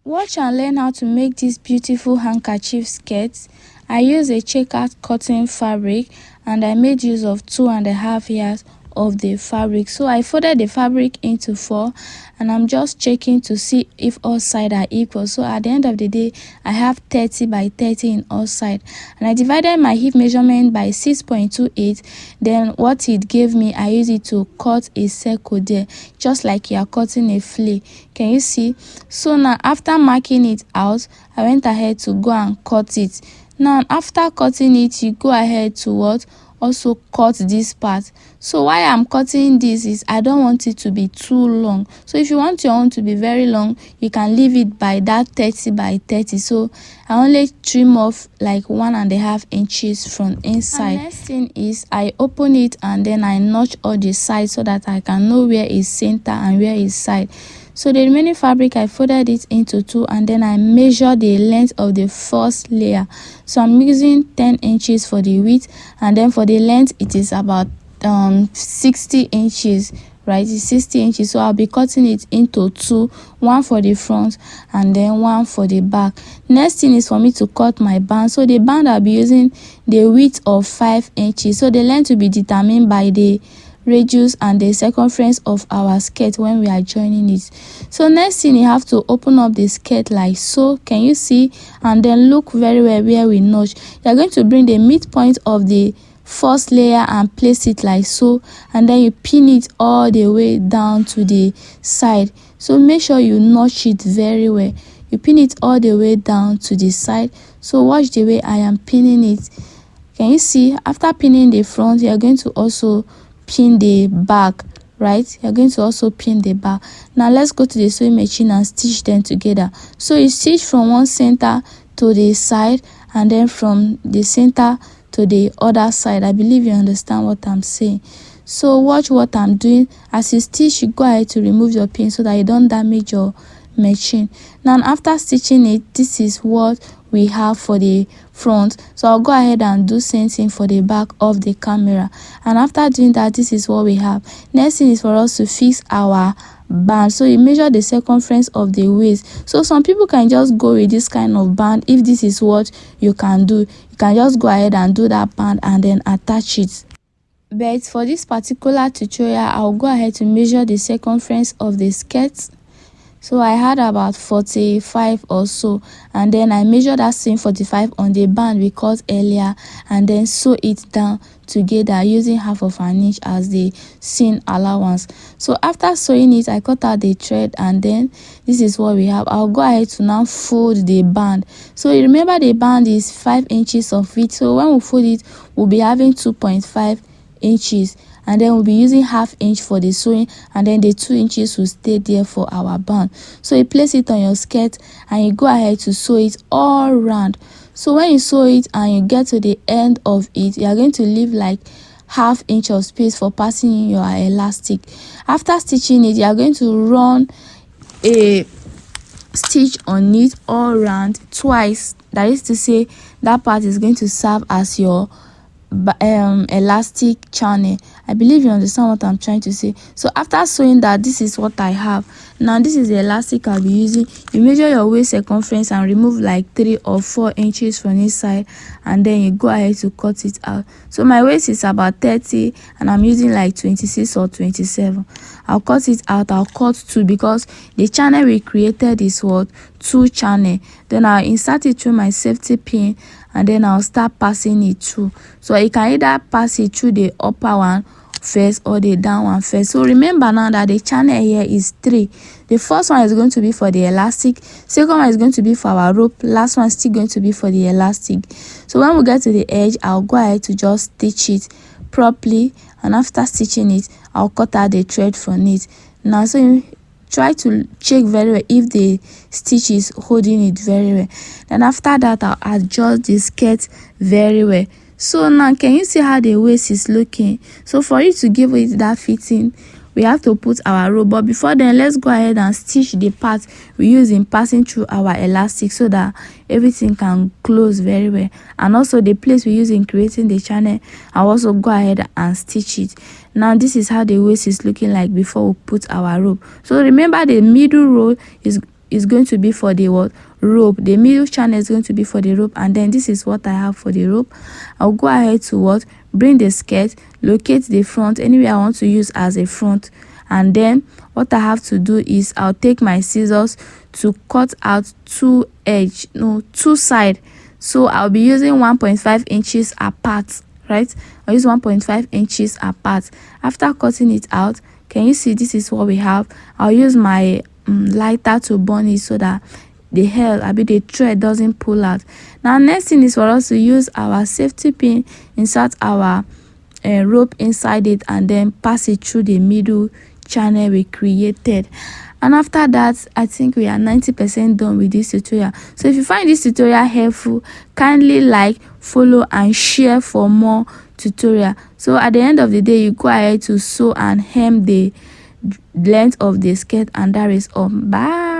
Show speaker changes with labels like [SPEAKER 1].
[SPEAKER 1] Watch and learn how to make this beautiful handkerchief skirt. I used a checkered cotton fabric and I made use of 2.5 yards of the fabric. So I folded the fabric into 4 and I'm just checking to see if all sides are equal. So at the end of the day, I have 30 by 30 in all sides, and I divided my hip measurement by 6.28. Then what it gave me, I used it to cut a circle there, just like you are cutting a fillet. Can you see? So now after marking it out, I went ahead to go and cut it. Now after cutting it, you go ahead to what? Also cut this part. So why I'm cutting this is I don't want it to be too long. So if you want your own to be very long, you can leave it by that 30 by 30. So I only trim off like 1.5 inches from inside. And next thing is I open it and then I notch all the sides so that I can know where is center and where is side. So the remaining fabric, I folded it into 2 and then I measure the length of the first layer. So I'm using 10 inches for the width, and then for the length it is about 60 inches, right? It's 60 inches. So I'll be cutting it into 2, one for the front and then one for the back. Next thing is for me to cut my band. So the band I'll be using the width of 5 inches. So the length will be determined by the radius and the circumference of our skirt when we are joining it. So next thing, you have to open up the skirt like so. Can you see? And then look very well where we notch. You're going to bring the midpoint of the first layer and place it like so, and then you pin it all the way down to the side. So make sure you notch it very well. You pin it all the way down to the side. So watch the way I am pinning it. Can you see? After pinning the front, you are going to also pin the back, right? You're going to also pin the back. Now let's go to the sewing machine and stitch them together. So you stitch from one center to the side and then from the center to the other side. I believe you understand what I'm saying. So watch what I'm doing. As you stitch, you go ahead to remove your pin so that you don't damage your machine. Now after stitching it, this is what we have for the front. So I'll go ahead and do same thing for the back of the camera, and after doing that, this is what we have. Next thing is for us to fix our band. So you measure the circumference of the waist. So some people can just go with this kind of band. If this is what you can do, you can just go ahead and do that band and then attach it. But for this particular tutorial, I'll go ahead to measure the circumference of the skirt. So I had about 45 or so, and then I measured that same 45 on the band we cut earlier and then sew it down together using 1/2 inch as the seam allowance. So after sewing it, I cut out the thread and then this is what we have. I'll go ahead to now fold the band. So you remember the band is 5 inches of width. So when we fold it, we'll be having 2.5 inches, and then we'll be using 1/2 inch for the sewing, and then the 2 inches will stay there for our band. So you place it on your skirt and you go ahead to sew it all round. So when you sew it and you get to the end of it, you are going to leave like 1/2 inch of space for passing in your elastic. After stitching it, you are going to run a stitch on it all round twice. That is to say, that part is going to serve as your elastic channel. I believe you understand what I'm trying to say. So after sewing that, this is what I have. Now this is the elastic I'll be using. You measure your waist circumference and remove like 3 or 4 inches from this side, and then you go ahead to cut it out. So my waist is about 30 and I'm using like 26 or 27. I'll cut it out. I'll cut 2 because the channel we created is what? 2 channel. Then I'll insert it through my safety pin and then I'll start passing it through. So you can either pass it through the upper one first or the down one first. So remember now that the channel here is 3. The first one is going to be for the elastic, second one is going to be for our rope, last one is still going to be for the elastic. So when we get to the edge, I'll go ahead to just stitch it properly, and after stitching it, I'll cut out the thread from it. Now so you try to check very well if the stitch is holding it very well. Then after that, I'll adjust the skirt very well. So now can you see how the waist is looking? So for you to give it that fitting, we have to put our rope, but before then, let's go ahead and stitch the part we use in passing through our elastic so that everything can close very well. And also the place we use in creating the channel, I'll also go ahead and stitch it. Now this is how the waist is looking like before we put our rope. So remember, the middle row is is going to be for the what rope, the middle channel is going to be for the rope, and then this is what I have for the rope. I'll go ahead to what, bring the skirt, locate the front anywhere I want to use as a front, and then what I have to do is I'll take my scissors to cut out two side. So I'll be using 1.5 inches apart, right? I'll use 1.5 inches apart. After cutting it out, can you see this is what we have? I'll use my lighter to burn it so that the the thread doesn't pull out. Now next thing is for us to use our safety pin, insert our rope inside it, and then pass it through the middle channel we created. And after that, I think we are 90% done with this tutorial. So if you find this tutorial helpful, kindly like, follow and share for more tutorial. So at the end of the day, you go ahead to sew and hem the length of the skirt, and that is all. Bye.